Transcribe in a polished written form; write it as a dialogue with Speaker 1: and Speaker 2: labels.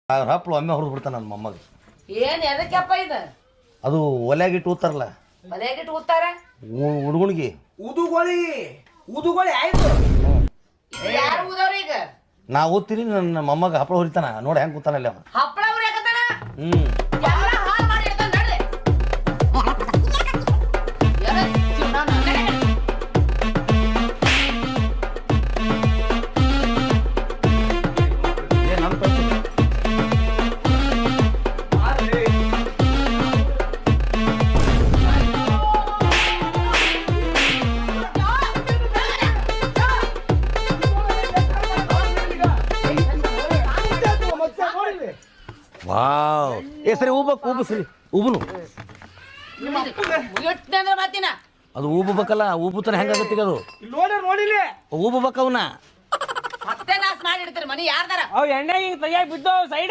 Speaker 1: ಹಪ್ಪಳು ಒಮ್ಮೆ ಹೊಡೆದು ಬಿಡ್ತಾನೆ ನನ್ನ ಮೊಮ್ಮಗೆ.
Speaker 2: ಏನ್ ಎದಕ್ಕಪ್ಪ ಇದು?
Speaker 1: ಅದು ಒಲೆಯಾಗಿಟ್ಟು ಊತಾರಲ್ಲ,
Speaker 2: ಮನೆಯಾಗಿಟ್ಟು ಊತಾರ
Speaker 1: ಹುಡುಗನಿಗೆ
Speaker 3: ಊದುಗೋಳಿ ಆಯ್ತು.
Speaker 2: ಯಾರು ಊದವ್ರ ಈಗ?
Speaker 1: ನಾ ಓದ್ತೀನಿ, ನನ್ನ ಮೊಮ್ಮಗ ಹಪ್ಪಳ ಹೊರಿತಾನ ನೋಡಿ ಹೆಂಗೆ ಕೂತಾನಲ್ಲಿ ಅವ.
Speaker 2: ಹಪ್ಪಳ ಉರಿಯಾಕತ್ತಾನ?
Speaker 1: ಹ್ಞೂ
Speaker 2: ಎಲ್ಲ ಹಾಳು ಮಾಡಿ ಇಡ್ತಾನ ನಡ್ರಿ.
Speaker 1: ವಾವ್, ಸರಿ ಊಬ ಸರಿ ಊಬನು
Speaker 2: ಅಂದ್ರೆ ಮಾತಿನ
Speaker 1: ಅದು ಊಬಬೇಕಲ್ಲ, ಊಬುತ್ತಾನೆ ಹೆಂಗಾಗತ್ತೆ ಅದು
Speaker 3: ನೋಡಿಲ್ಲ
Speaker 1: ಊಬಬೇಕ ಅವನ್ನ.
Speaker 2: ಮತ್ತೆ ನಾಸ್ ಮಾಡಿ ಇಡ್ತೀರಿ ಮನಿ ಯಾರ್ದಾರ
Speaker 3: ಅವ್ ಎಣ್ಣೆ ಹಿಂಗ್ ತೆಗಿಯಾಕ ಬಿದ್ದು ಸೈಡ್